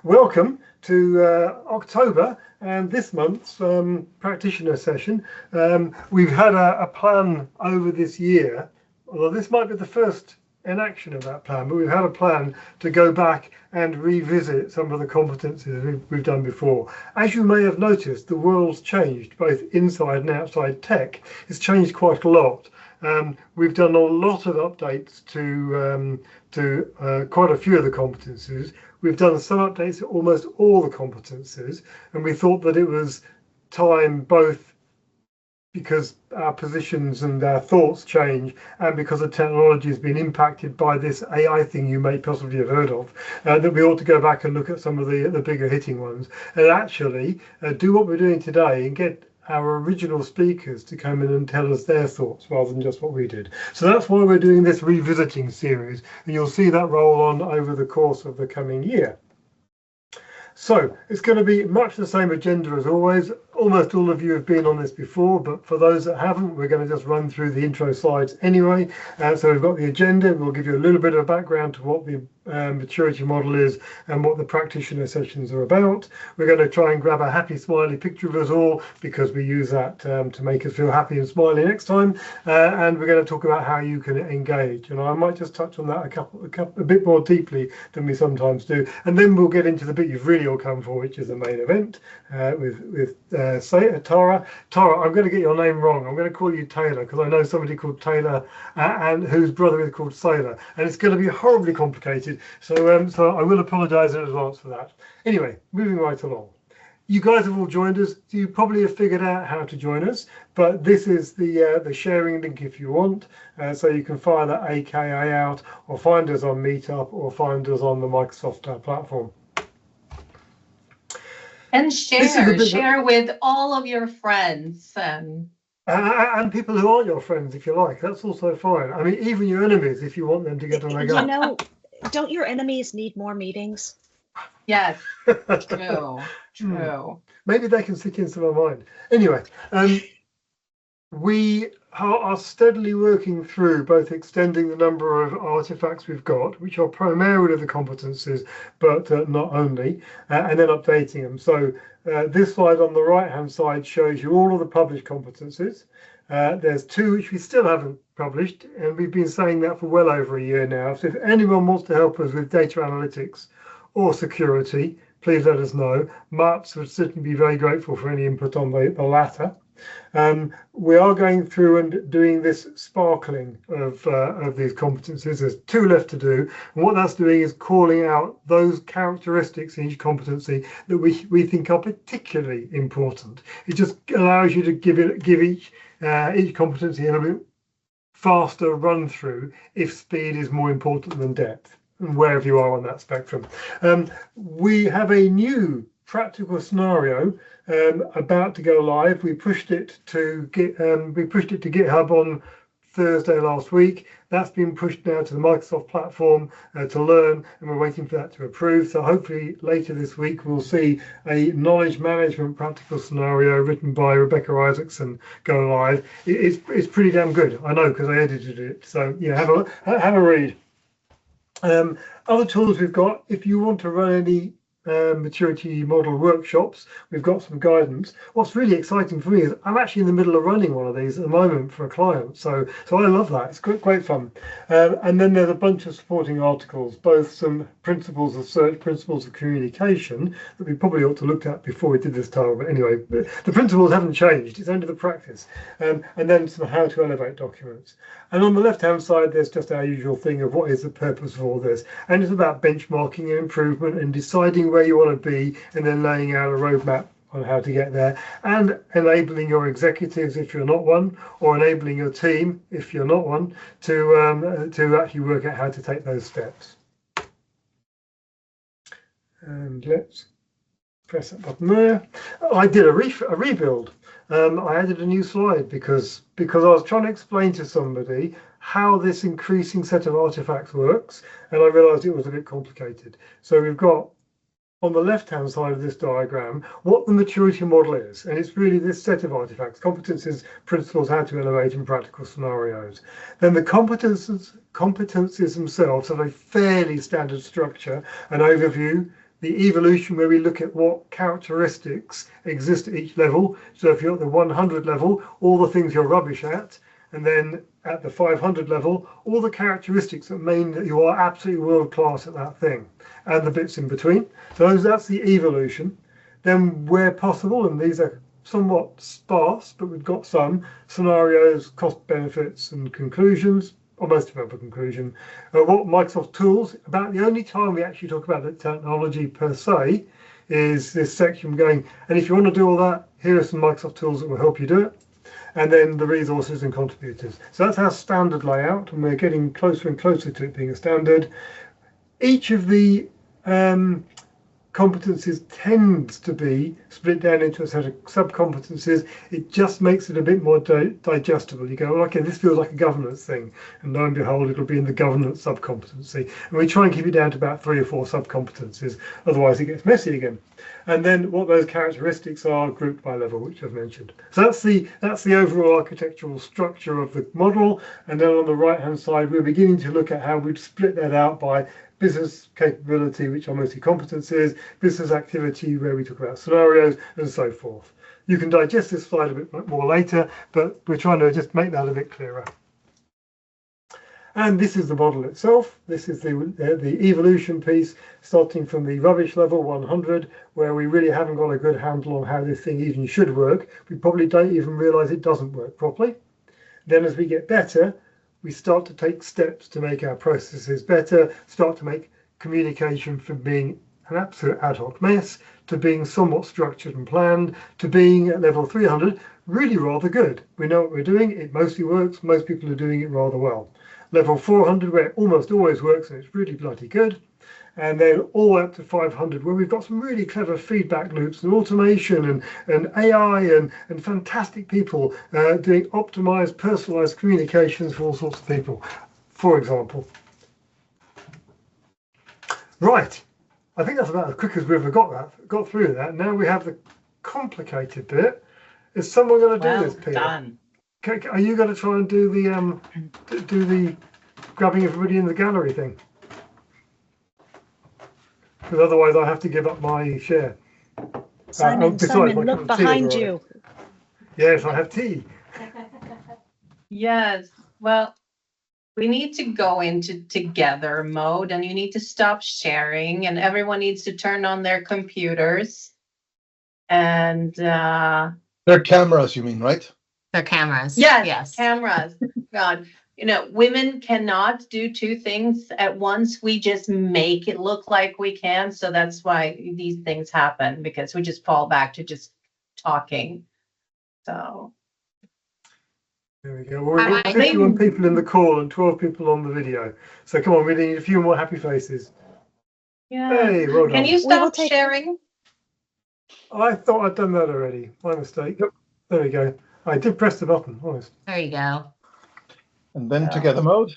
Welcome to October and this month's practitioner session. We've had a plan over this year, although this might be the first enaction of that plan, but we've had a plan to go back and revisit some of the competencies we've done before. As you may have noticed, the world's changed, both inside and outside tech. It's changed quite a lot. We've done a lot of updates to quite a few of the competencies. We've done some updates to almost all the competencies, and we thought that it was time, both because our positions and our thoughts change and because the technology has been impacted by this AI thing you may possibly have heard of, that we ought to go back and look at some of the bigger hitting ones and actually do what we're doing today and get our original speakers to come in and tell us their thoughts rather than just what we did. So that's why we're doing this revisiting series, and you'll see that roll on over the course of the coming year. So it's going to be much the same agenda as always. Almost all of you have been on this before, but for those that haven't, we're going to just run through the intro slides anyway. So we've got the agenda. We'll give you a little bit of a background to what the maturity model is and what the practitioner sessions are about. We're going to try and grab a happy, smiley picture of us all because we use that to make us feel happy and smiley next time. And we're going to talk about how you can engage. And I might just touch on that a bit more deeply than we sometimes do. And then we'll get into the bit you've really all come for, which is the main event with Tara. Tara, I'm going to get your name wrong. I'm going to call you Taylor because I know somebody called Taylor and whose brother is called Saylor, and it's going to be horribly complicated. So I will apologise in advance for that. Anyway, moving right along. You guys have all joined us. You probably have figured out how to join us, but this is the sharing link if you want. So you can fire that AKA out, or find us on Meetup, or find us on the Microsoft platform. And share with all of your friends. And people who aren't your friends, if you like. That's also fine. I mean, even your enemies, if you want them to get on their gut. You know, don't your enemies need more meetings? Yes, true. Maybe they can stick into my mind. Anyway, we are steadily working through both extending the number of artifacts we've got, which are primarily the competencies, but not only, and then updating them. So this slide on the right-hand side shows you all of the published competencies. There's two which we still haven't published, and we've been saying that for well over a year now. So if anyone wants to help us with data analytics or security, please let us know. Mats would certainly be very grateful for any input on the latter. We are going through and doing this sparkling of these competencies. There's two left to do, and what that's doing is calling out those characteristics in each competency that we think are particularly important. It just allows you to give each competency a little bit faster run through if speed is more important than depth, and wherever you are on that spectrum. We have a new practical scenario about to go live. We pushed it to GitHub on Thursday last week. That's been pushed now to the Microsoft platform to learn, and we're waiting for that to approve. So hopefully later this week we'll see a knowledge management practical scenario written by Rebecca Isaacson go live. It's pretty damn good, I know, because I edited it. So yeah, have a read. Other tools we've got, if you want to run any maturity model workshops, we've got some guidance. What's really exciting for me is I'm actually in the middle of running one of these at the moment for a client, so I love that. It's great fun. And then there's a bunch of supporting articles, both some principles of search, principles of communication that we probably ought to look at before we did this time, but anyway, the principles haven't changed, it's only the practice. And then some how to elevate documents. And on the left hand side there's just our usual thing of what is the purpose of all this, and it's about benchmarking and improvement and deciding where you want to be and then laying out a roadmap on how to get there, and enabling your executives if you're not one, or enabling your team if you're not one, to actually work out how to take those steps. And let's press that button there. I did a rebuild. I added a new slide because I was trying to explain to somebody how this increasing set of artifacts works, and I realized it was a bit complicated. So we've got on the left-hand side of this diagram what the maturity model is. And it's really this set of artifacts: competencies, principles, how to elevate in practical scenarios. Then the competencies themselves have a fairly standard structure, an overview, the evolution, where we look at what characteristics exist at each level. So if you're at the 100 level, all the things you're rubbish at, and then at the 500 level, all the characteristics that mean that you are absolutely world class at that thing, and the bits in between. So that's the evolution. Then where possible, and these are somewhat sparse, but we've got some scenarios, cost benefits and conclusions, or most of them for conclusion. What Microsoft tools, about the only time we actually talk about the technology per se is this section going, and if you want to do all that, here are some Microsoft tools that will help you do it. And then the resources and contributors. So that's our standard layout, and we're getting closer and closer to it being a standard. Each of the competencies tends to be split down into a set of sub-competencies. It just makes it a bit more digestible. You go, well, okay, this feels like a governance thing, and lo and behold, it'll be in the governance sub-competency. And we try and keep it down to about 3 or 4 sub-competencies, otherwise it gets messy again. And then what those characteristics are grouped by level, which I've mentioned. So that's the overall architectural structure of the model. And then on the right-hand side, we're beginning to look at how we'd split that out by business capability, which are mostly competencies, business activity, where we talk about scenarios, and so forth. You can digest this slide a bit more later, but we're trying to just make that a bit clearer. And this is the model itself. This is the evolution piece, starting from the rubbish level 100, where we really haven't got a good handle on how this thing even should work. We probably don't even realize it doesn't work properly. Then as we get better, we start to take steps to make our processes better, start to make communication from being an absolute ad hoc mess to being somewhat structured and planned to being at level 300 really rather good. We know what we're doing, it mostly works, most people are doing it rather well. Level 400, where it almost always works and it's really bloody good. And then all the way up to 500, where we've got some really clever feedback loops and automation and AI and fantastic people doing optimized, personalized communications for all sorts of people, for example. Right, I think that's about as quick as we've ever got through that. Now we have the complicated bit. Is someone going to do this, Peter? Done. Are you going to try and do the grabbing everybody in the gallery thing? Because otherwise I have to give up my share. Simon, look behind you. Yes, I have tea. Yes, well, we need to go into together mode, and you need to stop sharing, and everyone needs to turn on their computers. And their cameras, you mean, right? Their cameras. Yes, cameras. God, women cannot do 2 things at once. We just make it look like we can. So that's why these things happen, because we just fall back to just talking. So there we go. Well, we've got 51 people in the call and 12 people on the video. So come on, we need a few more happy faces. Yeah. Hey, well done. Can you stop sharing? I thought I'd done that already. My mistake. Yep. There we go. I did press the button, honest. There you go. And then together mode.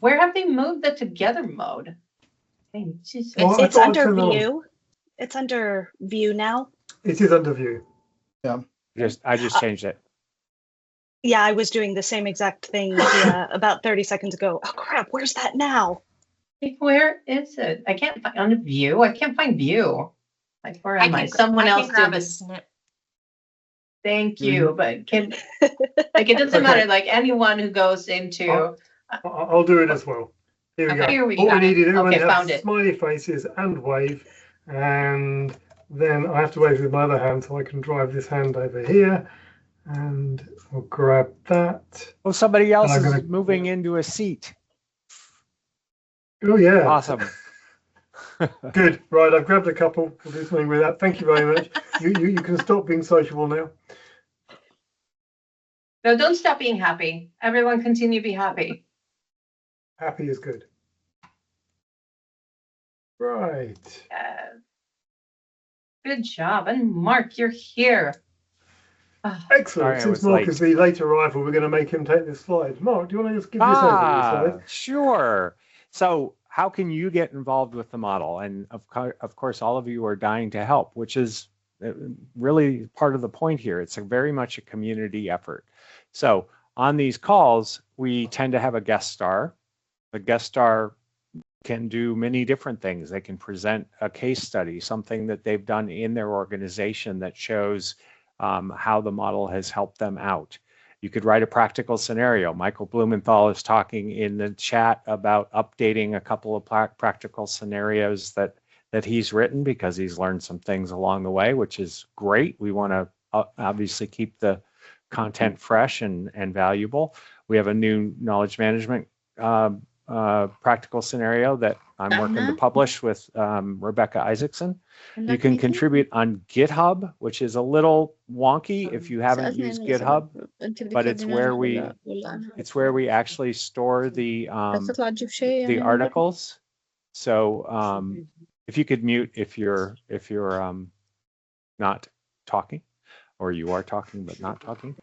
Where have they moved the together mode? It's under view. It's under view now. It is under view. Yeah. I just changed it. Yeah, I was doing the same exact thing about 30 seconds ago. Oh crap, where's that now? Where is it? I can't find under view. I can't find view. Like, where am I? Someone else grab did a this. snip. Thank you, but it doesn't matter. Like anyone who goes into. I'll do it as well. Here we go. Here we All we need is everyone found have it. smiley faces and wave, and then I have to wave with my other hand, so I can drive this hand over here, and I'll grab that. Well, somebody else is moving into a seat. Oh yeah. Awesome. Good. Right, I've grabbed a couple. We'll do something with that. Thank you very much. You can stop being sociable now. No, don't stop being happy. Everyone continue to be happy. Happy is good. Right. Good job. And Mark, you're here. Excellent. Sorry, Since Mark is the late arrival, we're going to make him take this slide. Mark, do you want to just give this over the slide? Sure. So how can you get involved with the model? And of course, all of you are dying to help, which is really part of the point here. It's very much a community effort. So on these calls, we tend to have a guest star. The guest star can do many different things. They can present a case study, something that they've done in their organization that shows how the model has helped them out. You could write a practical scenario. Michael Blumenthal is talking in the chat about updating a couple of practical scenarios that he's written because he's learned some things along the way, which is great. We want to obviously keep the content fresh and valuable. We have a new knowledge management practical scenario that I'm working to publish with Rebecca Isaacson. You can contribute on GitHub, which is a little wonky if you haven't used GitHub, but it's where we actually store the articles. So if you could mute if you're not talking, or you are talking but not talking.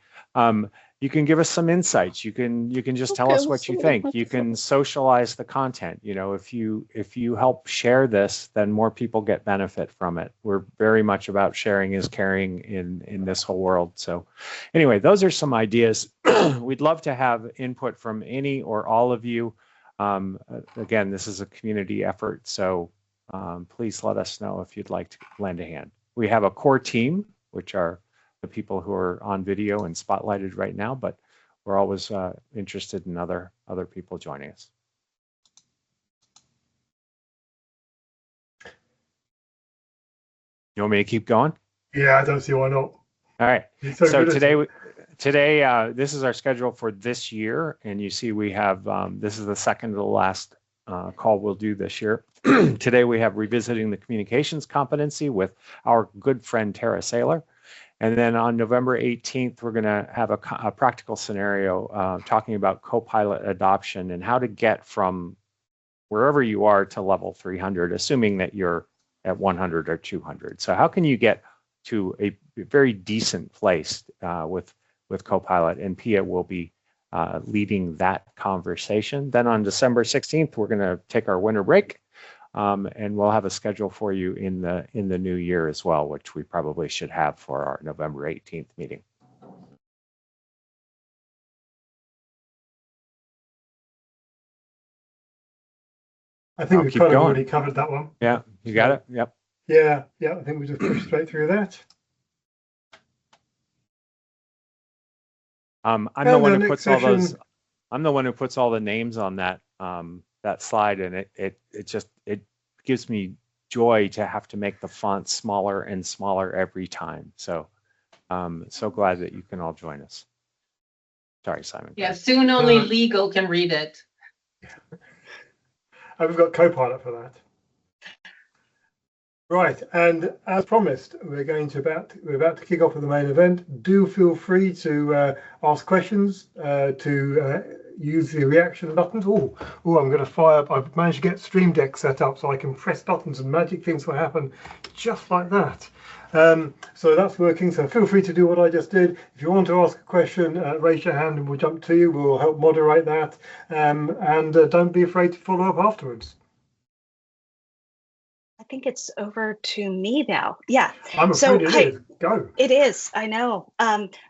You can give us some insights. You can just tell us what you think. You can socialize the content. You know, if you help share this, then more people get benefit from it. We're very much about sharing is caring in this whole world. So anyway, those are some ideas. We'd love to have input from any or all of you. Again, this is a community effort, so please let us know if you'd like to lend a hand. We have a core team, which are the people who are on video and spotlighted right now, but we're always interested in other people joining us. You want me to keep going? Yeah, I don't see why not. All right. So today, this is our schedule for this year, and you see we have this is the second to the last call we'll do this year. Today we have revisiting the communications competency with our good friend Tara Saylor. And then on November 18th, we're going to have a practical scenario talking about Copilot adoption and how to get from wherever you are to level 300, assuming that you're at 100 or 200. So how can you get to a very decent place with Copilot? And Pia will be leading that conversation. Then on December 16th, we're going to take our winter break. And we'll have a schedule for you in the new year as well, which we probably should have for our November 18th meeting. I think we've kind of already covered that one. Yeah, you got it? Yep. Yeah, I think we just pushed straight through that. I'm the one who puts all those. I'm the one who puts all the names on that that slide, and it gives me joy to have to make the font smaller and smaller every time. So so glad that you can all join us. Sorry, Simon. Yeah, soon only legal can read it. We've got Copilot for that. Right, and as promised, we're about to kick off with the main event. Do feel free to ask questions, to use the reaction buttons. Oh, I'm going to fire up. I've managed to get Stream Deck set up so I can press buttons and magic things will happen just like that. So that's working. So feel free to do what I just did. If you want to ask a question, raise your hand and we'll jump to you. We'll help moderate that. And don't be afraid to follow up afterwards. I think it's over to me now. Yeah. I'm afraid it is. Go. It is. I know.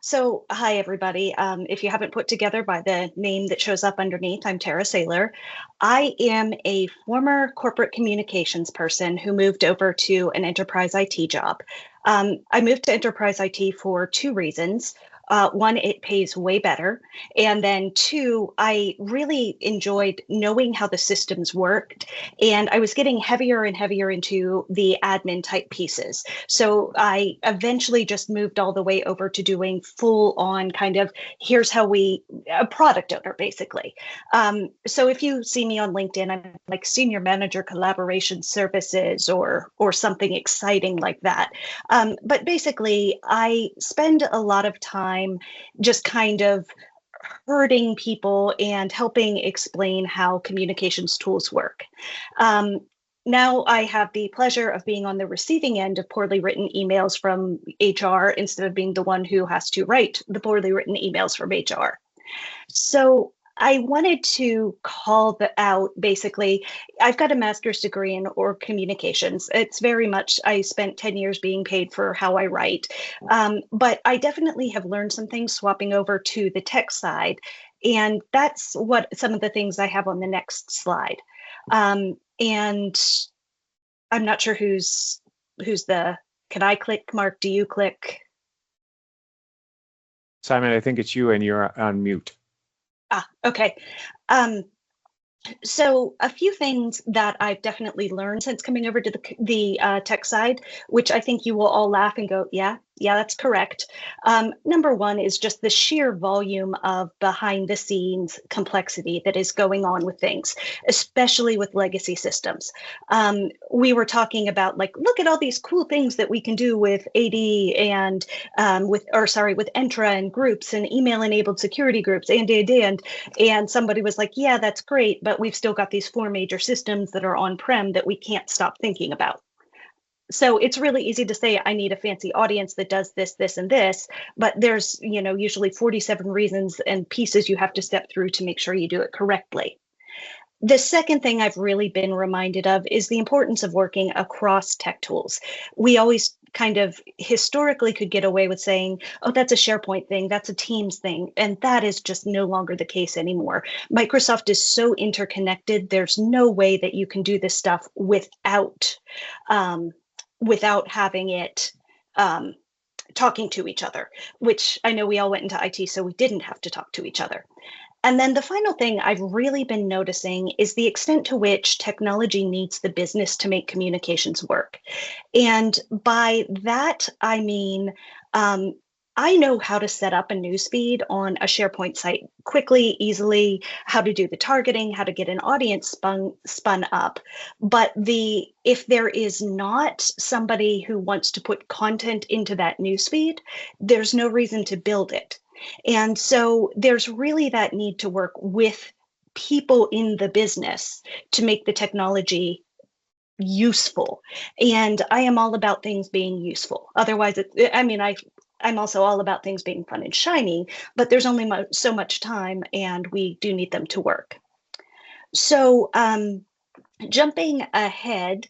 So hi, everybody. If you haven't put together by the name that shows up underneath, I'm Tara Saylor. I am a former corporate communications person who moved over to an enterprise IT job. I moved to enterprise IT for two reasons. One, it pays way better. And then two, I really enjoyed knowing how the systems worked. And I was getting heavier and heavier into the admin type pieces. So I eventually just moved all the way over to doing full on kind of, here's how a product owner, basically. So if you see me on LinkedIn, I'm like senior manager collaboration services or something exciting like that. But basically, I spend a lot of time just kind of herding people and helping explain how communications tools work. Now I have the pleasure of being on the receiving end of poorly written emails from HR instead of being the one who has to write the poorly written emails from HR. So I wanted to call out basically, I've got a master's degree in communications. It's very much, I spent 10 years being paid for how I write. But I definitely have learned some things swapping over to the tech side. And that's what some of the things I have on the next slide. And I'm not sure who's can I click, Mark? Do you click? Simon, I think it's you and you're on mute. Okay. So a few things that I've definitely learned since coming over to the tech side, which I think you will all laugh and go, yeah, that's correct. Number one is just the sheer volume of behind the scenes complexity that is going on with things, especially with legacy systems. We were talking about like, look at all these cool things that we can do with AD and with Entra and groups and email enabled security groups and somebody was like, yeah, that's great, but we've still got these 4 major systems that are on-prem that we can't stop thinking about. So it's really easy to say, I need a fancy audience that does this, this, and this, but there's, usually 47 reasons and pieces you have to step through to make sure you do it correctly. The second thing I've really been reminded of is the importance of working across tech tools. We always kind of historically could get away with saying, oh, that's a SharePoint thing, that's a Teams thing, and that is just no longer the case anymore. Microsoft is so interconnected, there's no way that you can do this stuff without having it talking to each other, which I know we all went into IT, so we didn't have to talk to each other. And then the final thing I've really been noticing is the extent to which technology needs the business to make communications work. And by that, I mean, I know how to set up a newsfeed on a SharePoint site quickly, easily, how to do the targeting, how to get an audience spun up. But if there is not somebody who wants to put content into that newsfeed, there's no reason to build it. And so there's really that need to work with people in the business to make the technology useful. And I am all about things being useful. Otherwise, I'm also all about things being fun and shiny, but there's only so much time and we do need them to work. So jumping ahead,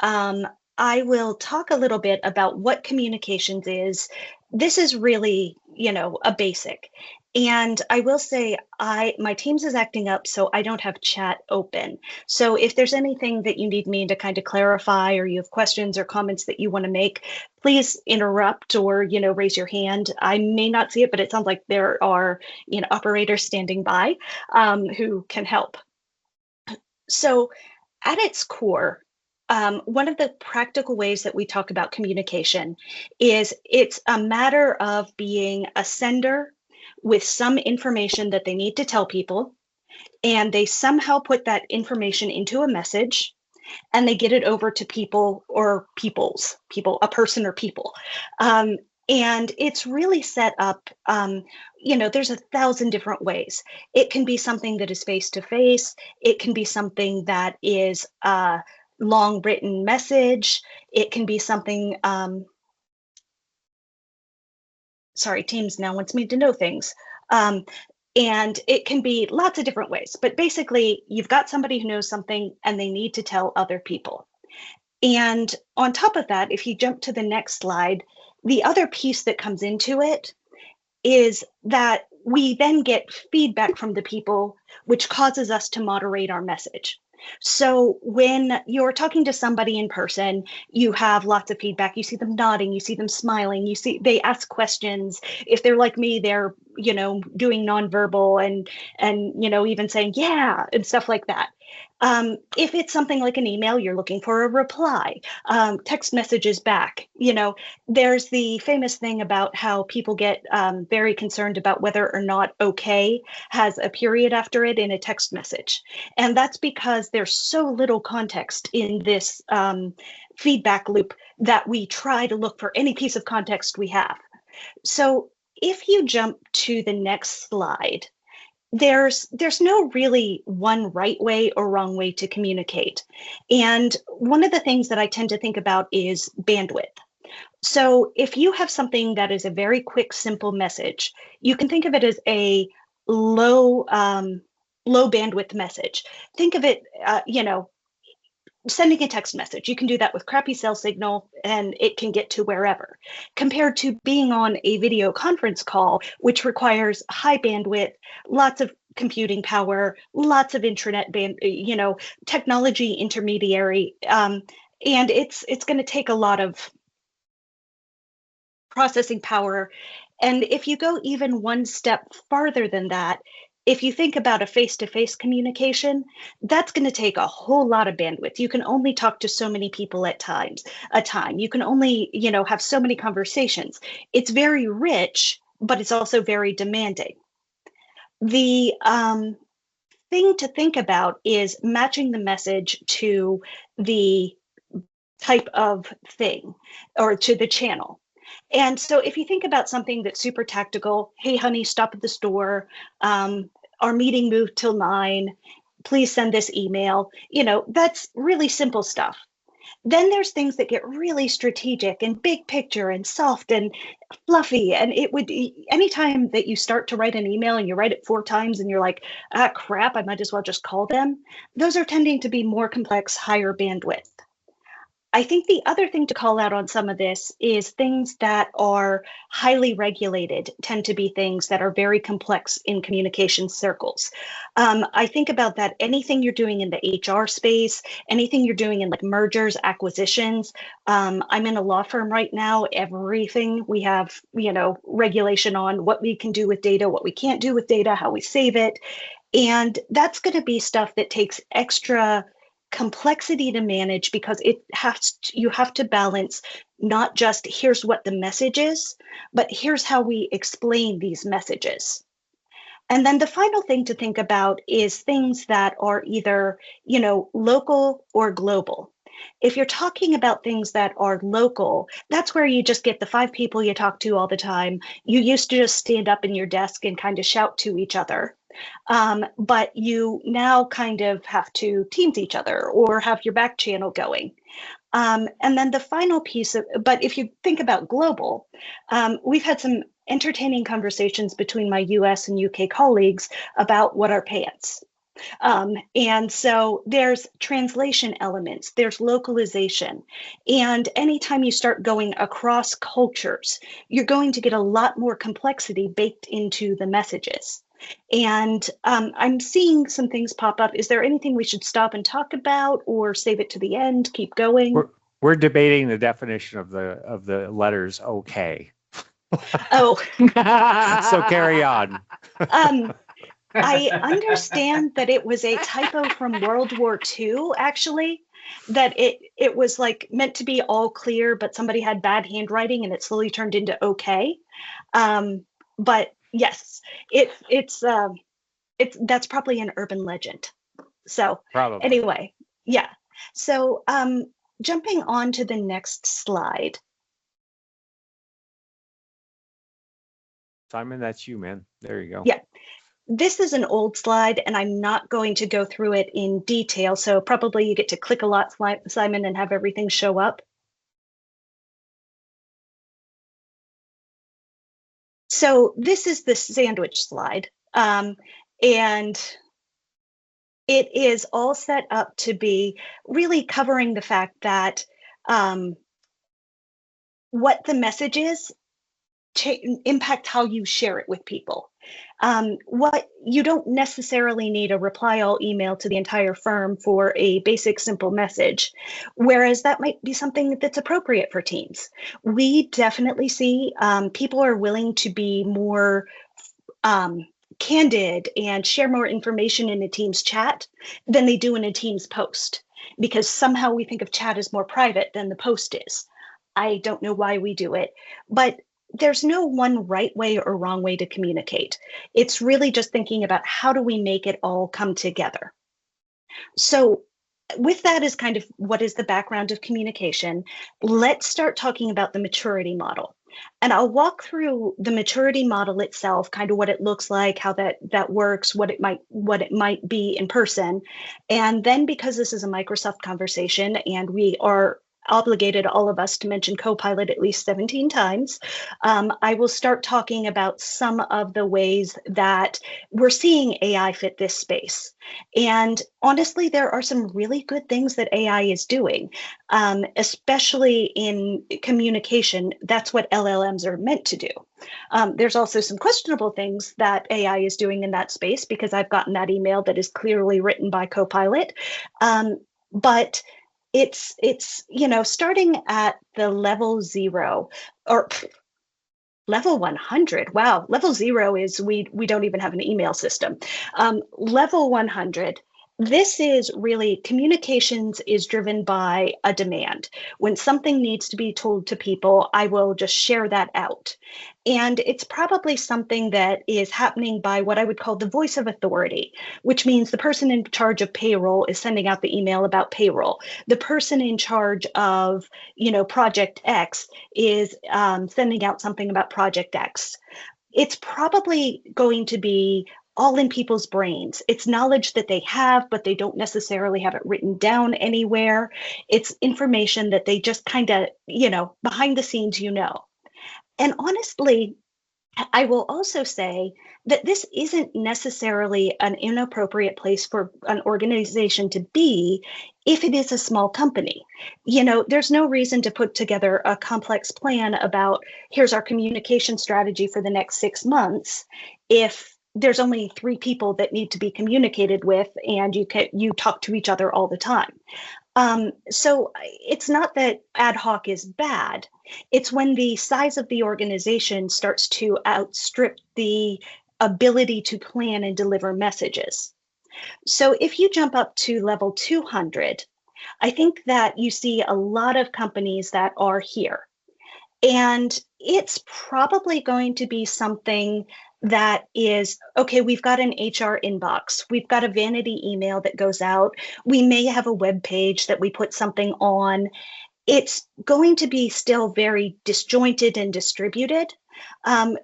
I will talk a little bit about what communications is. This is really, a basic. And I will say my Teams is acting up, so I don't have chat open. So if there's anything that you need me to kind of clarify or you have questions or comments that you want to make, please interrupt or, raise your hand. I may not see it, but it sounds like there are, operators standing by who can help. So at its core, one of the practical ways that we talk about communication is it's a matter of being a sender with some information that they need to tell people, and they somehow put that information into a message, and they get it over to people or a person or people. And it's really set up, there's 1,000 different ways. It can be something that is face-to-face. It can be something that is long written message. It can be something, Teams now wants me to know things. And it can be lots of different ways, but basically you've got somebody who knows something and they need to tell other people. And on top of that, if you jump to the next slide, the other piece that comes into it is that we then get feedback from the people, which causes us to moderate our message. So when you're talking to somebody in person, you have lots of feedback. You see them nodding, you see them smiling, they ask questions. If they're like me, they're, doing nonverbal and, even saying, yeah, and stuff like that. If it's something like an email, you're looking for a reply, text messages back. There's the famous thing about how people get very concerned about whether or not okay has a period after it in a text message. And that's because there's so little context in this feedback loop that we try to look for any piece of context we have. So if you jump to the next slide, there's no really one right way or wrong way to communicate. And one of the things that I tend to think about is bandwidth. So if you have something that is a very quick, simple message, you can think of it as a low low bandwidth message. Think of it, sending a text message. You can do that with crappy cell signal and it can get to wherever, compared to being on a video conference call, which requires high bandwidth, lots of computing power, lots of intranet technology intermediary. And it's going to take a lot of processing power. And if you go even one step farther than that, if you think about a face-to-face communication, that's going to take a whole lot of bandwidth. You can only talk to so many people at a time. You can only, have so many conversations. It's very rich, but it's also very demanding. The thing to think about is matching the message to the type of thing or to the channel. And so if you think about something that's super tactical, hey, honey, stop at the store. Our meeting moved till 9. Please send this email. That's really simple stuff. Then there's things that get really strategic and big picture and soft and fluffy. And it would, anytime that you start to write an email and you write it 4 times and you're like, crap, I might as well just call them. Those are tending to be more complex, higher bandwidth. I think the other thing to call out on some of this is things that are highly regulated tend to be things that are very complex in communication circles. I think about that, anything you're doing in the HR space, anything you're doing in like mergers, acquisitions. I'm in a law firm right now. Everything we have, regulation on what we can do with data, what we can't do with data, how we save it. And that's going to be stuff that takes extra complexity to manage because you have to balance not just here's what the message is, but here's how we explain these messages. And then the final thing to think about is things that are either, local or global. If you're talking about things that are local, that's where you just get the 5 people you talk to all the time. You used to just stand up in your desk and kind of shout to each other. But you now kind of have to Teams each other or have your back channel going. And then the final piece but if you think about global, we've had some entertaining conversations between my US and UK colleagues about what are pants. And so there's translation elements, there's localization. And anytime you start going across cultures, you're going to get a lot more complexity baked into the messages. And I'm seeing some things pop up. Is there anything we should stop and talk about or save it to the end, keep going? We're debating the definition of the letters okay. Oh. So carry on. I understand that it was a typo from World War II, actually, that it was like meant to be all clear, but somebody had bad handwriting and it slowly turned into okay. But yes, that's probably an urban legend. So probably. Anyway, yeah. So jumping on to the next slide. Simon, that's you, man. There you go. Yeah. This is an old slide, and I'm not going to go through it in detail. So probably you get to click a lot, Simon, and have everything show up. So this is the sandwich slide, and it is all set up to be really covering the fact that what the message is impact how you share it with people. What you don't necessarily need a reply all email to the entire firm for a basic, simple message, whereas that might be something that's appropriate for teams. We definitely see people are willing to be more candid and share more information in a Teams chat than they do in a Teams post, because somehow we think of chat as more private than the post is. I don't know why we do it, but there's no one right way or wrong way to communicate. It's really just thinking about how do we make it all come together. So with that is kind of what is the background of communication. Let's start talking about the maturity model. And I'll walk through the maturity model itself, kind of what it looks like, how that works, what it might be in person. And then, because this is a Microsoft conversation and we are obligated all of us to mention Copilot at least 17 times, I will start talking about some of the ways that we're seeing AI fit this space. And honestly, there are some really good things that AI is doing, especially in communication. That's what LLMs are meant to do. There's also some questionable things that AI is doing in that space, because I've gotten that email that is clearly written by Copilot. But it's starting at the level 0 or level 100. Wow, level 0 is we don't even have an email system. Level 100. This is really, communications is driven by a demand. When something needs to be told to people, I will just share that out. And it's probably something that is happening by what I would call the voice of authority, which means the person in charge of payroll is sending out the email about payroll. The person in charge of, Project X is sending out something about Project X. It's probably going to be all in people's brains. It's knowledge that they have, but they don't necessarily have it written down anywhere. It's information that they just kind of, behind the scenes, And honestly, I will also say that this isn't necessarily an inappropriate place for an organization to be if it is a small company. There's no reason to put together a complex plan about, here's our communication strategy for the next 6 months, if there's only 3 people that need to be communicated with and you talk to each other all the time. So it's not that ad hoc is bad. It's when the size of the organization starts to outstrip the ability to plan and deliver messages. So if you jump up to level 200, I think that you see a lot of companies that are here. And it's probably going to be something that is, okay, we've got an HR inbox. We've got a vanity email that goes out. We may have a web page that we put something on. It's going to be still very disjointed and distributed.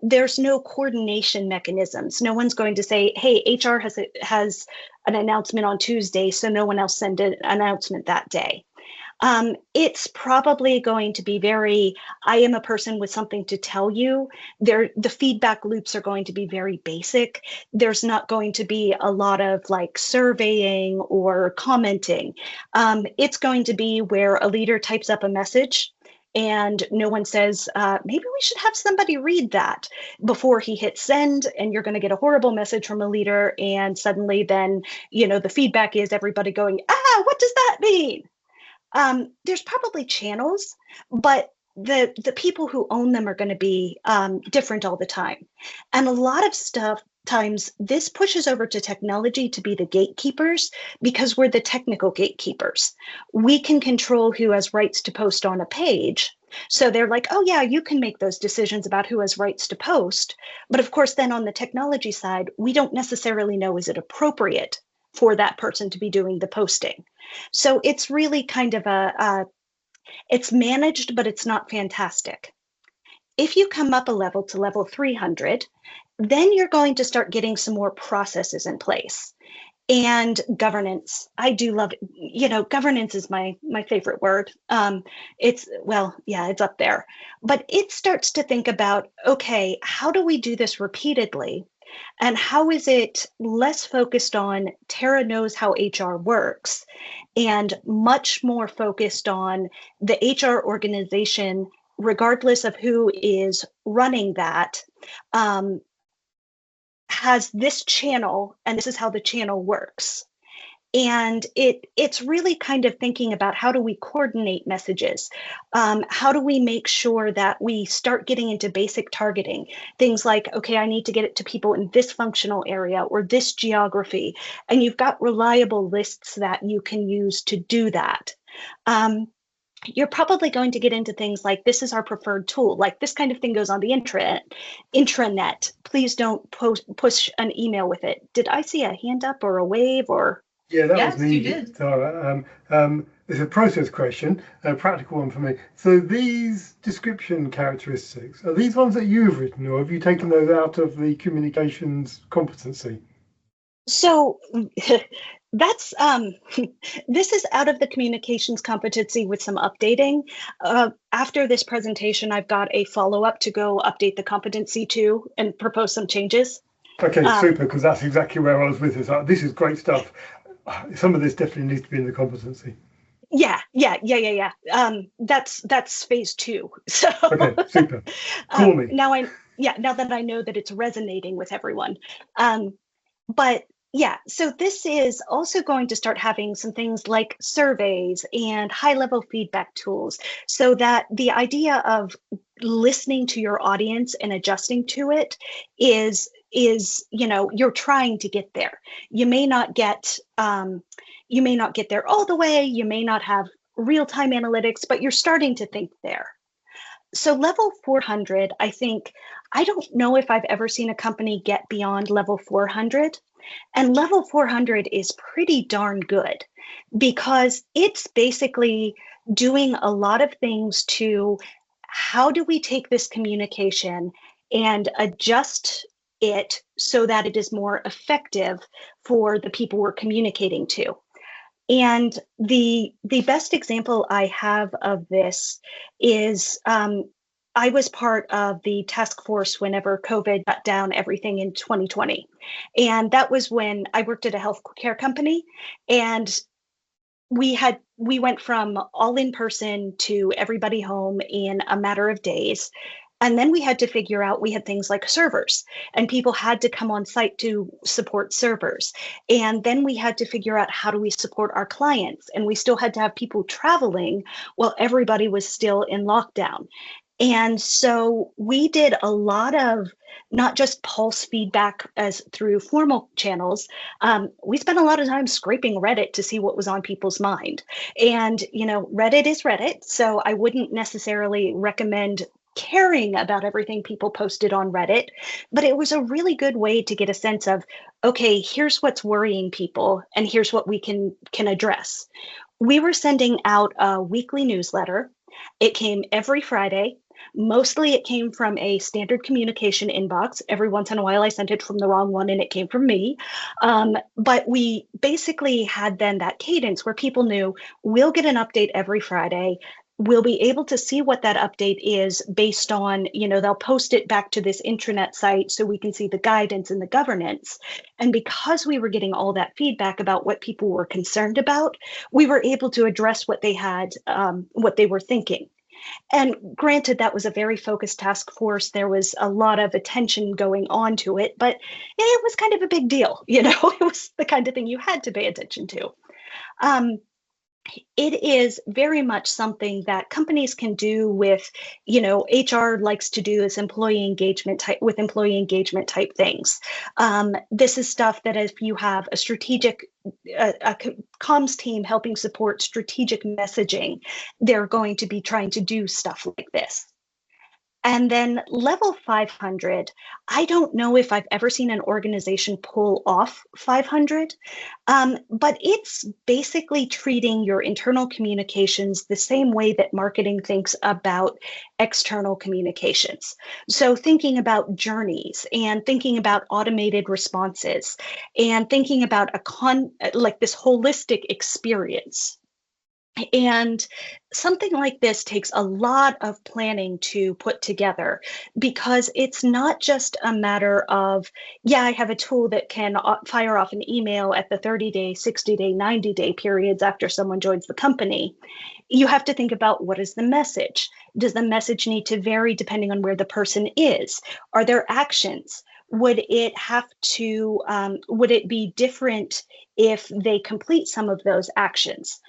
There's no coordination mechanisms. No one's going to say, hey, HR has an announcement on Tuesday, so no one else send an announcement that day. It's probably going to be very, I am a person with something to tell you. The feedback loops are going to be very basic. There's not going to be a lot of like surveying or commenting. It's going to be where a leader types up a message and no one says, maybe we should have somebody read that before he hits send, and you're going to get a horrible message from a leader. And suddenly then, the feedback is everybody going, what does that mean? There's probably channels, but the people who own them are going to be different all the time. And a lot of times this pushes over to technology to be the gatekeepers, because we're the technical gatekeepers. We can control who has rights to post on a page. So they're like, oh yeah, you can make those decisions about who has rights to post. But of course, then on the technology side, we don't necessarily know, is it appropriate for that person to be doing the posting? So it's really kind of it's managed, but it's not fantastic. If you come up a level to level 300, then you're going to start getting some more processes in place. And governance, I do love it. Governance is my favorite word. It's up there. But it starts to think about, okay, how do we do this repeatedly? And how is it less focused on Tara knows how HR works and much more focused on the HR organization, regardless of who is running that, has this channel, and this is how the channel works. And it's really kind of thinking about, how do we coordinate messages? How do we make sure that we start getting into basic targeting? Things like, okay, I need to get it to people in this functional area or this geography. And you've got reliable lists that you can use to do that. You're probably going to get into things like, this is our preferred tool. Like this kind of thing goes on the intranet. Please don't push an email with it. Did I see a hand up or a wave or? Yeah, that Yes, was me, you did. Tara. It's a process question, a practical one for me. So these description characteristics, are these ones that you've written, or have you taken those out of the communications competency? So that's this is out of the communications competency with some updating. After this presentation, I've got a follow-up to go update the competency too and propose some changes. Okay, super, because that's exactly where I was with this. This is great stuff. Some of this definitely needs to be in the competency. Yeah. That's phase 2. So okay, super. Call me. Now that I know that it's resonating with everyone. But yeah, so this is also going to start having some things like surveys and high-level feedback tools, so that the idea of listening to your audience and adjusting to it is you're trying to get there. You may not get there all the way. You may not have real-time analytics, but you're starting to think there. So level 400, I don't know if I've ever seen a company get beyond level 400. And level 400 is pretty darn good, because it's basically doing a lot of things to how do we take this communication and adjust it so that it is more effective for the people we're communicating to. And the best example I have of this is I was part of the task force whenever COVID shut down everything in 2020. And that was when I worked at a healthcare company, and we went from all in person to everybody home in a matter of days. And then we had to figure out, we had things like servers, and people had to come on site to support servers. And then we had to figure out, how do we support our clients? And we still had to have people traveling while everybody was still in lockdown. And so we did a lot of not just pulse feedback as through formal channels. We spent a lot of time scraping Reddit to see what was on people's mind. And, Reddit is Reddit, so I wouldn't necessarily recommend caring about everything people posted on Reddit, but it was a really good way to get a sense of, okay, here's what's worrying people and here's what we can address. We were sending out a weekly newsletter. It came every Friday. Mostly it came from a standard communication inbox. Every once in a while I sent it from the wrong one and it came from me. But we basically had then that cadence where people knew, we'll get an update every Friday. We'll be able to see what that update is based on, they'll post it back to this intranet site so we can see the guidance and the governance. And because we were getting all that feedback about what people were concerned about, we were able to address what they had, what they were thinking. And granted, that was a very focused task force. There was a lot of attention going on to it, but it was kind of a big deal. It was the kind of thing you had to pay attention to. It is very much something that companies can do with, HR likes to do this employee engagement type things. This is stuff that if you have a strategic, a comms team helping support strategic messaging, they're going to be trying to do stuff like this. And then level 500, I don't know if I've ever seen an organization pull off 500, but it's basically treating your internal communications the same way that marketing thinks about external communications. So thinking about journeys and thinking about automated responses and thinking about like this holistic experience. And something like this takes a lot of planning to put together, because it's not just a matter of, I have a tool that can fire off an email at the 30-day, 60-day, 90-day periods after someone joins the company. You have to think about, what is the message? Does the message need to vary depending on where the person is? Are there actions? Would it be different if they complete some of those actions?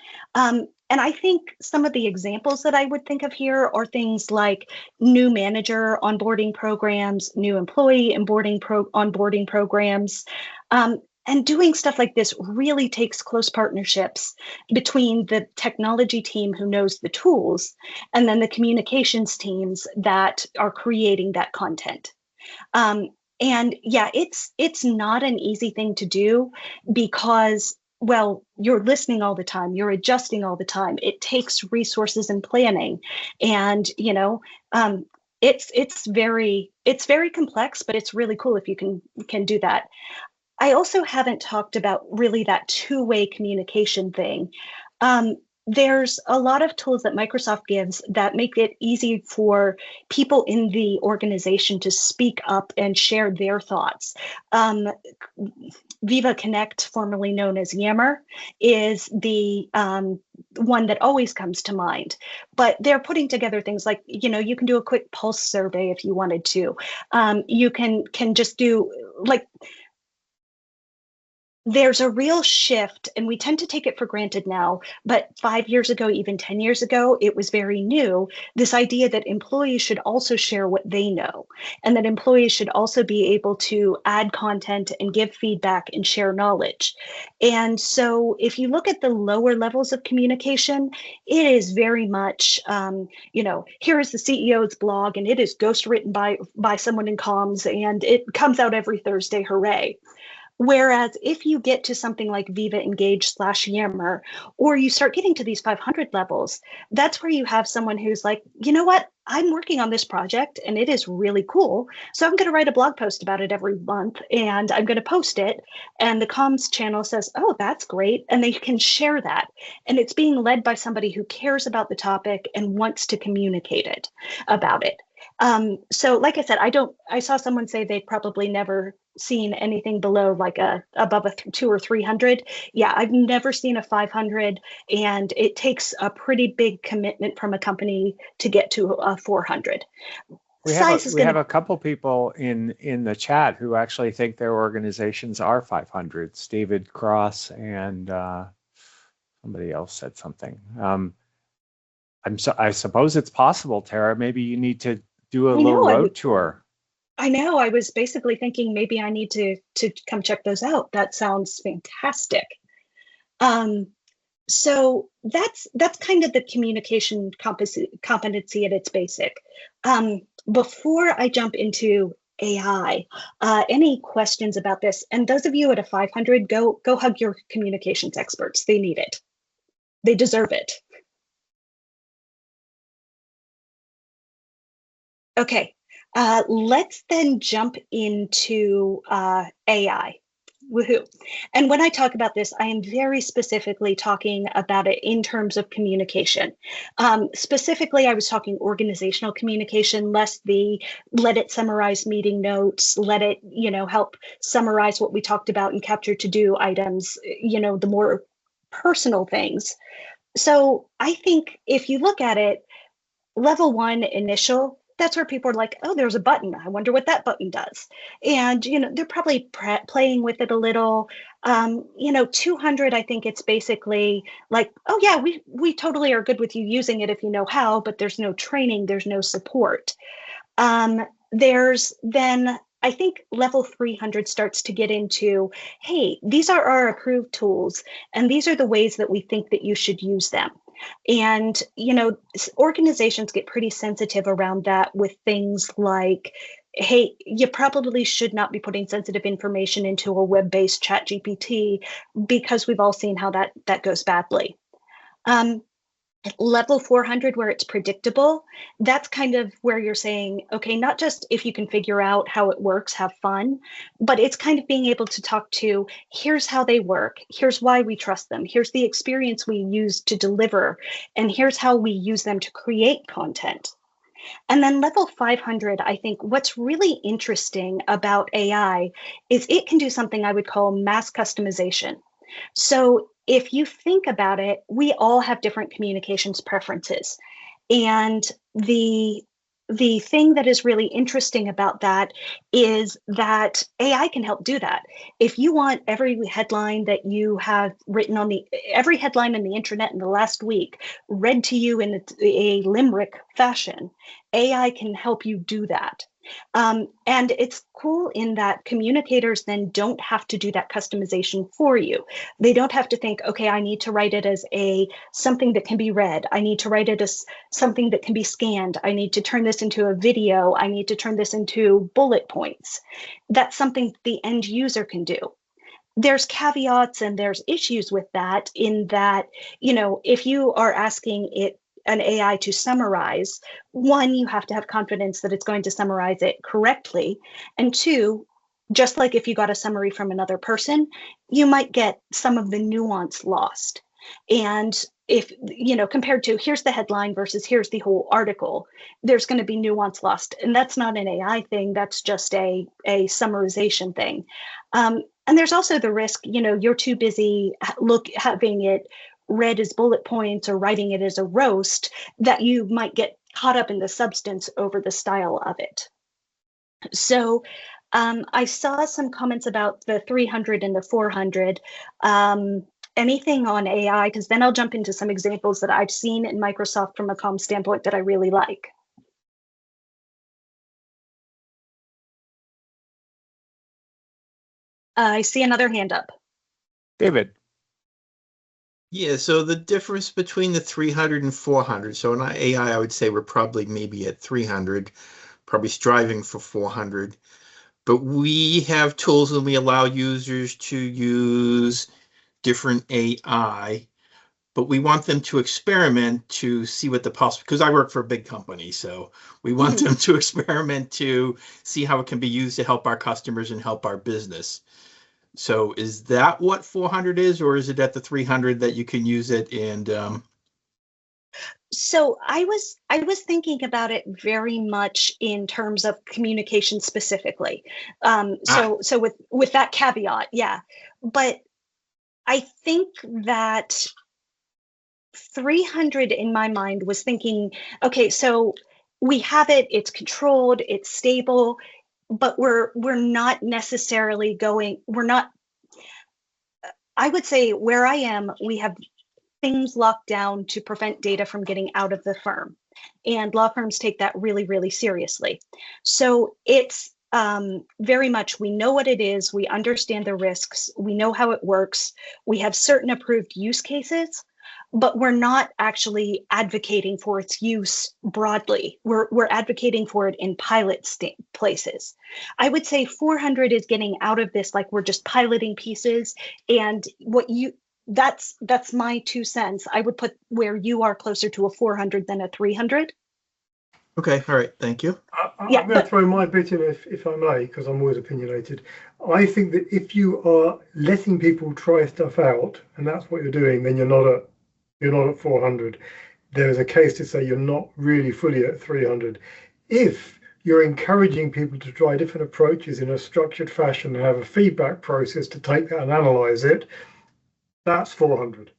And I think some of the examples that I would think of here are things like new manager onboarding programs, new employee onboarding programs. And doing stuff like this really takes close partnerships between the technology team who knows the tools and then the communications teams that are creating that content. And it's not an easy thing to do, because, well, you're listening all the time, you're adjusting all the time. It takes resources and planning, and it's very complex, but it's really cool if you can do that. I also haven't talked about really that two-way communication thing. There's a lot of tools that Microsoft gives that make it easy for people in the organization to speak up and share their thoughts. Viva Connect, formerly known as Yammer, is the one that always comes to mind. But they're putting together things like, you can do a quick pulse survey if you wanted to. You can just do like, there's a real shift, and we tend to take it for granted now, but 5 years ago, even 10 years ago, it was very new. This idea that employees should also share what they know, and that employees should also be able to add content and give feedback and share knowledge. And so if you look at the lower levels of communication, it is very much, here is the CEO's blog, and it is ghostwritten by someone in comms, and it comes out every Thursday, hooray. Whereas if you get to something like Viva Engage / Yammer, or you start getting to these 500 levels, that's where you have someone who's like, you know what, I'm working on this project and it is really cool. So I'm going to write a blog post about it every month and I'm going to post it. And the comms channel says, oh, that's great. And they can share that. And it's being led by somebody who cares about the topic and wants to communicate it about it. So like I said, I saw someone say they'd probably never seen anything below like above a 200 or 300. Yeah, I've never seen a 500, and it takes a pretty big commitment from a company to get to a 400. We have a couple people in the chat who actually think their organizations are 500s. David Cross and somebody else said something. I suppose it's possible, Tara. Maybe you need to do a little road tour. I know. I was basically thinking maybe I need to come check those out. That sounds fantastic. So that's kind of the communication competency at its basic. Before I jump into AI, any questions about this? And those of you at a 500, go hug your communications experts. They need it. They deserve it. Okay. Let's then jump into AI. Woohoo. And when I talk about this, I am very specifically talking about it in terms of communication. Specifically, I was talking organizational communication, less the let it summarize meeting notes, let it, help summarize what we talked about and capture to-do items, the more personal things. So I think if you look at it, level 1 initial, that's where people are like, oh, there's a button. I wonder what that button does. And, they're probably playing with it a little. 200, I think it's basically like, oh, yeah, we totally are good with you using it if you know how, but there's no training, there's no support. There's then, I think level 300 starts to get into, hey, these are our approved tools, and these are the ways that we think that you should use them. And, organizations get pretty sensitive around that with things like, hey, you probably should not be putting sensitive information into a web-based chat GPT because we've all seen how that goes badly. Level 400, where it's predictable, that's kind of where you're saying, okay, not just if you can figure out how it works, have fun, but it's kind of being able to talk to, here's how they work, here's why we trust them, here's the experience we use to deliver, and here's how we use them to create content. And then level 500, I think what's really interesting about AI is it can do something I would call mass customization. So if you think about it, we all have different communications preferences. And the thing that is really interesting about that is that AI can help do that. If you want every headline that you have written on every headline on the internet in the last week read to you in a limerick fashion, AI can help you do that. And it's cool in that communicators then don't have to do that customization for you. They don't have to think, okay, I need to write it as something that can be read. I need to write it as something that can be scanned. I need to turn this into a video. I need to turn this into bullet points. That's something the end user can do. There's caveats and there's issues with that in that, if you are asking an AI to summarize, one, you have to have confidence that it's going to summarize it correctly. And two, just like if you got a summary from another person, you might get some of the nuance lost. And if, compared to here's the headline versus here's the whole article, there's going to be nuance lost. And that's not an AI thing. That's just a summarization thing. And there's also the risk, you're too busy having it read as bullet points or writing it as a roast, that you might get caught up in the substance over the style of it. So I saw some comments about the 300 and the 400. Anything on AI? Because then I'll jump into some examples that I've seen in Microsoft from a comm standpoint that I really like. I see another hand up. David. Yeah, so the difference between the 300 and 400. So in AI, I would say we're probably maybe at 300, probably striving for 400. But we have tools and we allow users to use different AI, but we want them to experiment to see what the possible, because I work for a big company, so we want them to experiment to see how it can be used to help our customers and help our business. So is that what 400 is, or is it at the 300 that you can use it? And so I was thinking about it very much in terms of communication specifically. So with that caveat, yeah. But I think that 300 in my mind was thinking, okay, so we have it, it's controlled, it's stable, but we're not necessarily going, I would say where I am, we have things locked down to prevent data from getting out of the firm. And law firms take that really, really seriously. So it's very much, we know what it is, we understand the risks, we know how it works, we have certain approved use cases, but we're not actually advocating for its use broadly. We're advocating for it in pilot places. I would say 400 is getting out of this, like we're just piloting pieces, and that's my 2 cents. I would put where you are closer to a 400 than a 300. okay, all right, thank you. I'm going to throw my bit in if I may, because I'm always opinionated. I think that if you are letting people try stuff out, and that's what you're doing, then you're not at 400. There is a case to say you're not really fully at 300. If you're encouraging people to try different approaches in a structured fashion and have a feedback process to take that and analyze it, that's 400.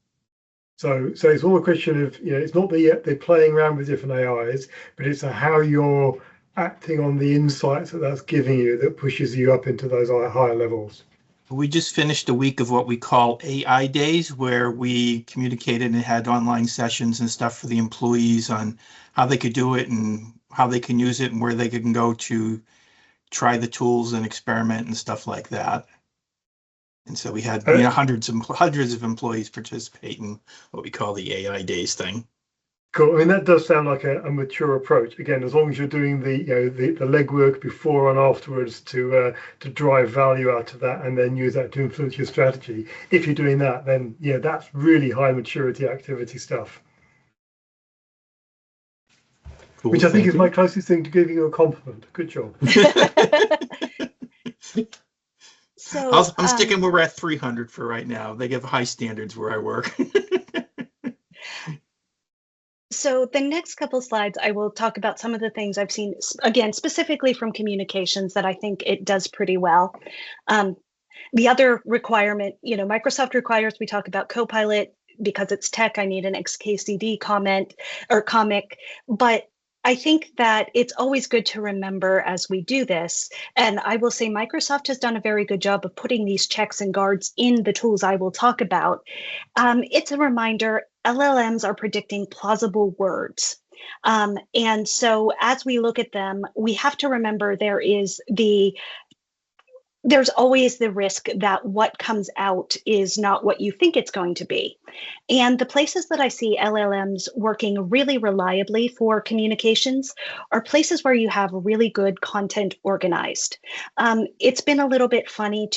So it's all a question of, it's not that they're playing around with different AIs, but it's how you're acting on the insights that's giving you that pushes you up into those higher levels. We just finished a week of what we call AI days, where we communicated and had online sessions and stuff for the employees on how they could do it and how they can use it and where they can go to try the tools and experiment and stuff like that. And so we had hundreds of employees participate in what we call the AI days thing. Cool. I mean, that does sound like a mature approach. Again, as long as you're doing the legwork before and afterwards to drive value out of that, and then use that to influence your strategy. If you're doing that, then that's really high maturity activity stuff. Cool, which I think is my closest thing to giving you a compliment. Good job. So I'm sticking where we're at 300 for right now. They give high standards where I work. So the next couple slides, I will talk about some of the things I've seen, again, specifically from communications, that I think it does pretty well. The other requirement, Microsoft requires we talk about Copilot. Because it's tech, I need an XKCD comment or comic. But I think that it's always good to remember as we do this, and I will say Microsoft has done a very good job of putting these checks and guards in the tools I will talk about. It's a reminder, LLMs are predicting plausible words. And so as we look at them, we have to remember there's always the risk that what comes out is not what you think it's going to be. And the places that I see LLMs working really reliably for communications are places where you have really good content organized. It's been a little bit funny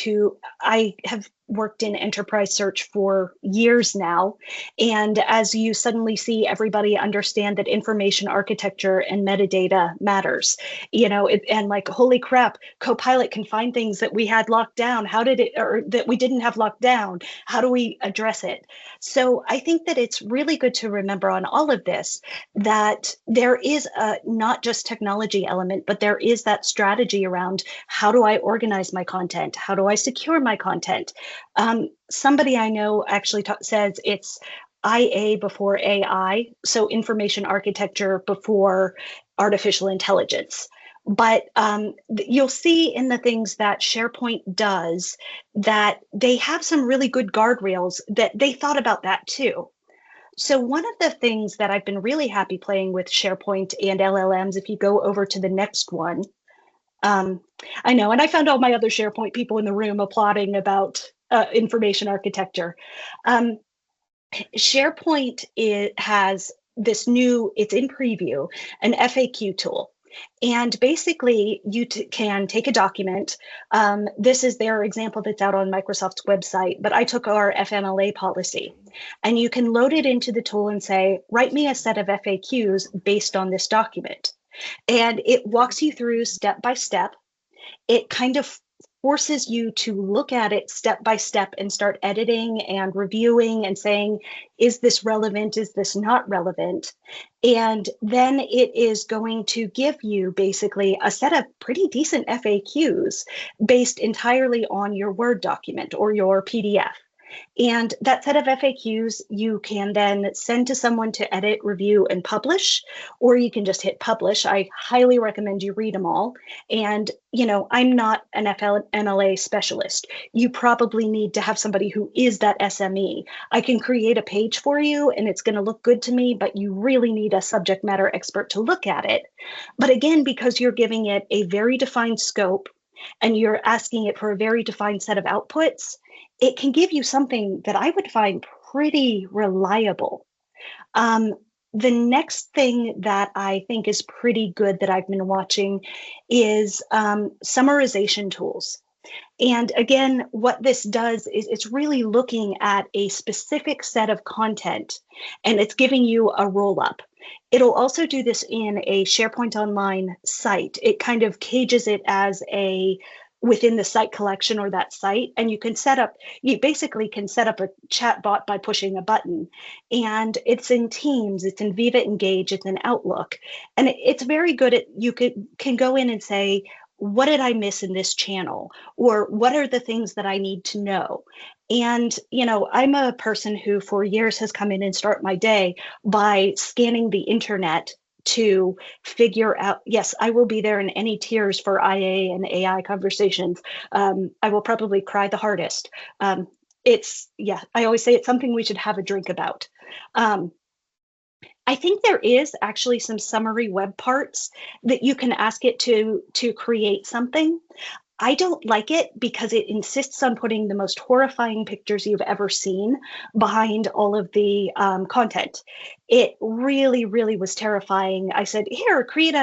I have worked in enterprise search for years now. And as you suddenly see everybody understand that information architecture and metadata matters, and like, holy crap, Copilot can find things that we had locked down. How did it, or that we didn't have locked down? How do we address it? So I think that it's really good to remember on all of this that there is a not just technology element, but there is that strategy around how do I organize my content? How do I secure my content? Somebody I know actually says it's IA before AI, so information architecture before artificial intelligence. But you'll see in the things that SharePoint does that they have some really good guardrails that they thought about that too. So one of the things that I've been really happy playing with SharePoint and LLMs, if you go over to the next one, I know, and I found all my other SharePoint people in the room applauding about information architecture. SharePoint has this new, it's in preview, an FAQ tool. And basically, you can take a document. This is their example that's out on Microsoft's website, but I took our FMLA policy. And you can load it into the tool and say, write me a set of FAQs based on this document. And it walks you through step by step. It kind of forces you to look at it step by step and start editing and reviewing and saying, is this relevant? Is this not relevant? And then it is going to give you basically a set of pretty decent FAQs based entirely on your Word document or your PDF. And that set of FAQs you can then send to someone to edit, review, and publish, or you can just hit publish. I highly recommend you read them all. And, I'm not an FMLA specialist. You probably need to have somebody who is that SME. I can create a page for you and it's going to look good to me, but you really need a subject matter expert to look at it. But again, because you're giving it a very defined scope and you're asking it for a very defined set of outputs, it can give you something that I would find pretty reliable. The next thing that I think is pretty good that I've been watching is summarization tools. And again, what this does is it's really looking at a specific set of content and it's giving you a roll up. It'll also do this in a SharePoint Online site. It kind of cages it as within the site collection or that site. And you basically can set up a chat bot by pushing a button. And it's in Teams, it's in Viva Engage, it's in Outlook. And it's very good at, you can go in and say, what did I miss in this channel? Or what are the things that I need to know? And, I'm a person who for years has come in and start my day by scanning the internet to figure out, yes, I will be there in any tears for IA and AI conversations. I will probably cry the hardest. I always say it's something we should have a drink about. I think there is actually some summary web parts that you can ask it to create something. I don't like it because it insists on putting the most horrifying pictures you've ever seen behind all of the content. It really, really was terrifying. I said, here, create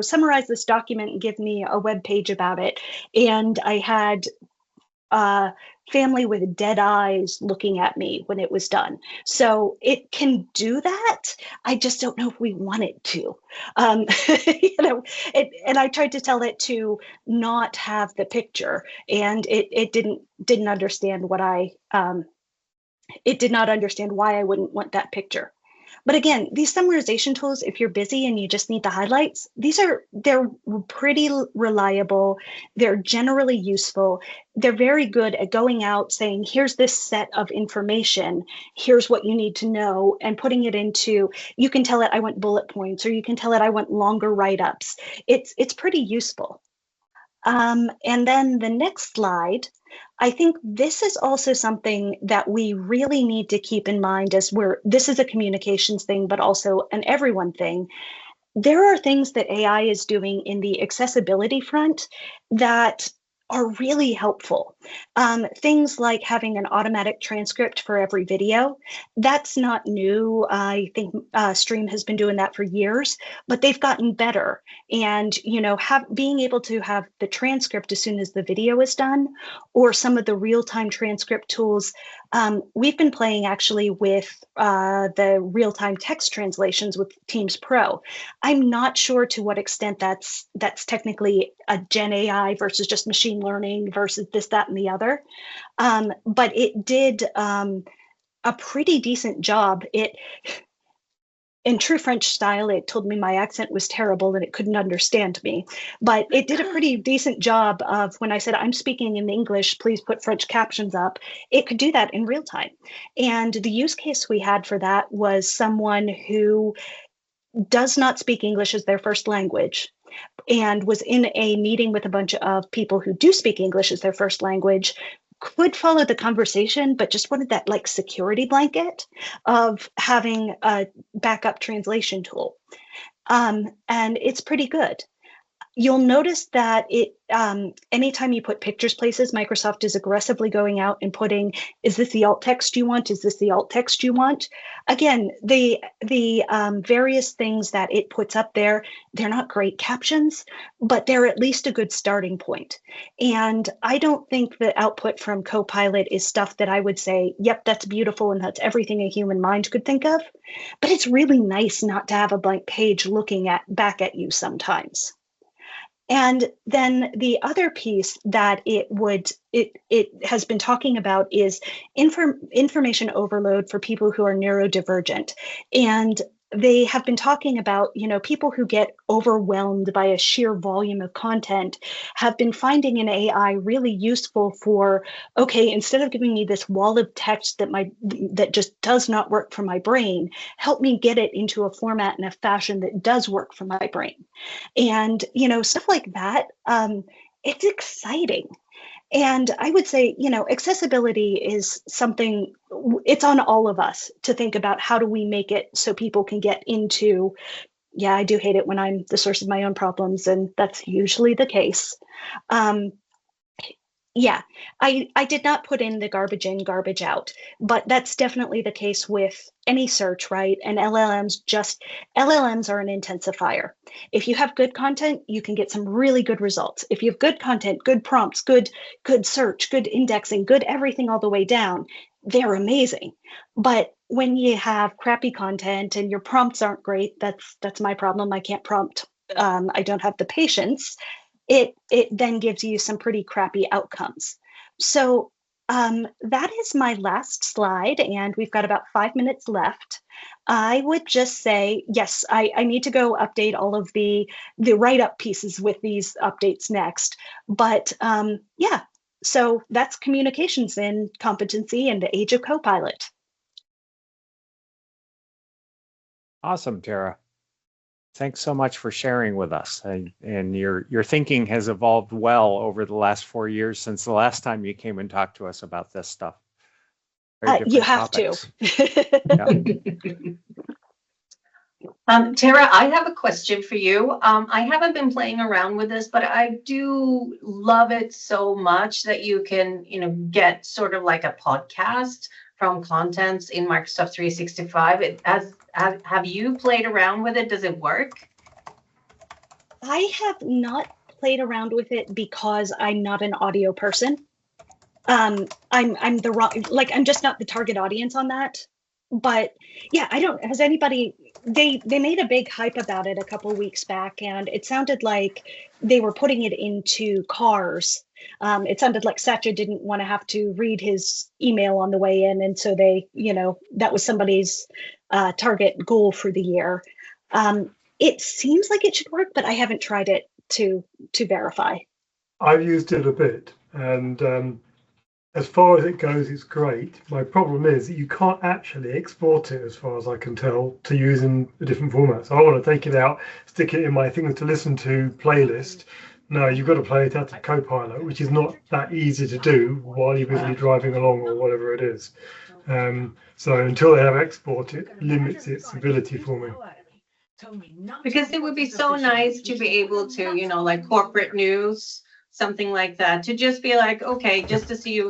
summarize this document and give me a web page about it. And I had family with dead eyes looking at me when it was done. So it can do that. I just don't know if we want it to. And I tried to tell it to not have the picture, and it didn't understand it did not understand why I wouldn't want that picture. But again, these summarization tools, if you're busy and you just need the highlights, they're pretty reliable. They're generally useful. They're very good at going out saying, here's this set of information. Here's what you need to know, and putting it into, you can tell it I want bullet points, or you can tell it I want longer write-ups. It's pretty useful. And then the next slide, I think this is also something that we really need to keep in mind this is a communications thing, but also an everyone thing. There are things that AI is doing in the accessibility front that are really helpful. Things like having an automatic transcript for every video, that's not new. I think Stream has been doing that for years, but they've gotten better. And, you know, being able to have the transcript as soon as the video is done, or some of the real-time transcript tools. We've been playing actually with the real-time text translations with Teams Pro. I'm not sure to what extent that's technically a Gen AI versus just machine learning versus this, that, and the other. But it did a pretty decent job. In true French style, it told me my accent was terrible and it couldn't understand me. But it did a pretty decent job of when I said, I'm speaking in English, please put French captions up. It could do that in real time. And the use case we had for that was someone who does not speak English as their first language and was in a meeting with a bunch of people who do speak English as their first language, could follow the conversation, but just wanted that like security blanket of having a backup translation tool. And it's pretty good. You'll notice that anytime you put pictures places, Microsoft is aggressively going out and putting, is this the alt text you want? Is this the alt text you want? Again, the various things that it puts up there, they're not great captions, but they're at least a good starting point. And I don't think the output from Copilot is stuff that I would say, yep, that's beautiful and that's everything a human mind could think of. But it's really nice not to have a blank page looking back at you sometimes. And then the other piece that it has been talking about is information overload for people who are neurodivergent. And they have been talking about, you know, people who get overwhelmed by a sheer volume of content have been finding an AI really useful for, okay, instead of giving me this wall of text that just does not work for my brain, help me get it into a format and a fashion that does work for my brain. And, you know, stuff like that, it's exciting. And I would say, you know, accessibility is something, it's on all of us to think about how do we make it so people can get into, yeah, I do hate it when I'm the source of my own problems, and that's usually the case. Yeah, I did not put in the garbage in, garbage out, but that's definitely the case with any search, right? And LLMs are an intensifier. If you have good content, you can get some really good results. If you have good content, good prompts, good search, good indexing, good everything all the way down, they're amazing. But when you have crappy content and your prompts aren't great, that's my problem. I can't prompt. I don't have the patience. It then gives you some pretty crappy outcomes. So that is my last slide, and we've got about 5 minutes left. I would just say, yes, I need to go update all of the write-up pieces with these updates next. But yeah, so that's communications in Competency and the age of Copilot. Awesome, Tara. Thanks so much for sharing with us. And your thinking has evolved well over the last 4 years since the last time you came and talked to us about this stuff. You have topics. to. Tara, I have a question for you. I haven't been playing around with this, but I do love it so much that you can, you know, get sort of like a podcast from contents in Microsoft 365. Have you played around with it? Does it work? I have not played around with it because I'm not an audio person. I'm the wrong, like, I'm just not the target audience on that. But yeah, has anybody, they made a big hype about it a couple of weeks back, and it sounded like they were putting it into cars. It sounded like Satya didn't want to have to read his email on the way in, and so they, you know, that was somebody's target goal for the year. It seems like it should work, but I haven't tried it to verify. I've used it a bit, and as far as it goes, it's great. My problem is that you can't actually export it, as far as I can tell, to use in a different format. So I want to take it out, stick it in my things to listen to playlist. No, you've got to play it out of Copilot, which is not that easy to do while you're busy driving along or whatever it is. So until they have export, it limits its ability for me. Because it would be so nice to be able to, you know, like corporate news, something like that, to just be like, okay, just to see you,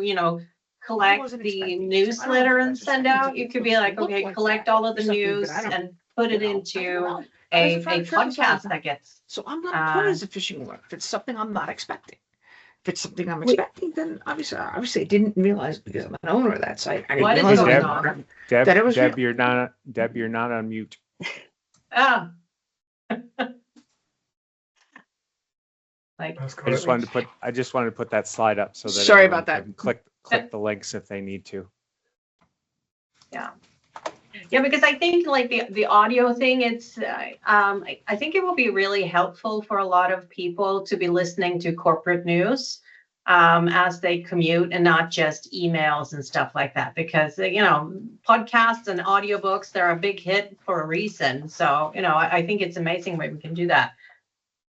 collect wasn't the expecting it. newsletter I don't and think send that's out. You could be like, look okay, like collect that all of the or something, but news I don't- and put it I don't into know. a As a friend, podcast that gets. So I'm not put Uh, as a fishing rod. If it's something I'm not expecting. If it's something I'm Wait. expecting, then obviously I didn't realize because I'm an owner of that site. I didn't What is realize going it was on? on. Deb, That it was Deb, real. you're not on mute. Ah. Like, That's I just correct. wanted to put that slide up so that Sorry everyone about that. can click the links if they need to. yeah, because I think like the audio thing, it's I think it will be really helpful for a lot of people to be listening to corporate news as they commute, and not just emails and stuff like that, because podcasts and audiobooks, they're a big hit for a reason. So I think it's amazing when we can do that.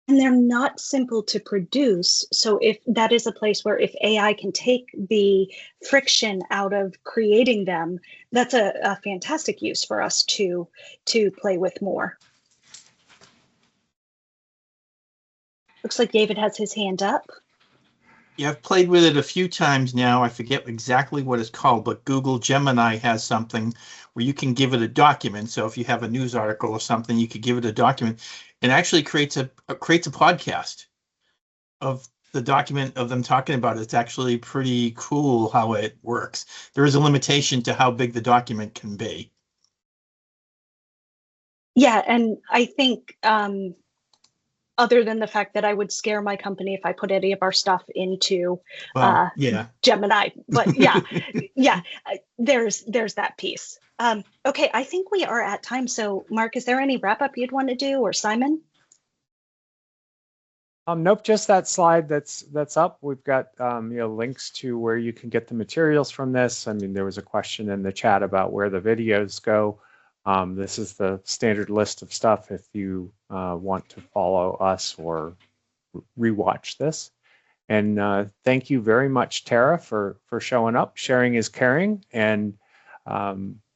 And they're not simple to produce. So if that is a place where if AI can take the friction out of creating them, that's a fantastic use for us to play with more. Looks like David has his hand up. Yeah, I've played with it a few times now. I forget exactly what it's called, but Google Gemini has something where you can give it a document. So if you have a news article or something, you could give it a document, and actually creates a podcast of the document of them talking about it. It's actually pretty cool how it works. There is a limitation to how big the document can be. Yeah, and I think other than the fact that I would scare my company if I put any of our stuff into Yeah. Gemini, but yeah, there's that piece. Okay, I think we are at time. So Mark, is there any wrap up you'd want to do, or Simon? Nope, just that slide that's up. We've got links to where you can get the materials from this. I mean, there was a question in the chat about where the videos go. This is the standard list of stuff if you want to follow us or rewatch this. And thank you very much, Tara, for showing up. Sharing is caring, and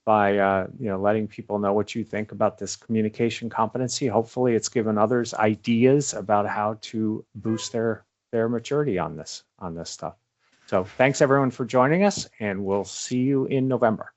by letting people know what you think about this communication competency. Hopefully, it's given others ideas about how to boost their maturity on this stuff. So thanks everyone for joining us, and we'll see you in November.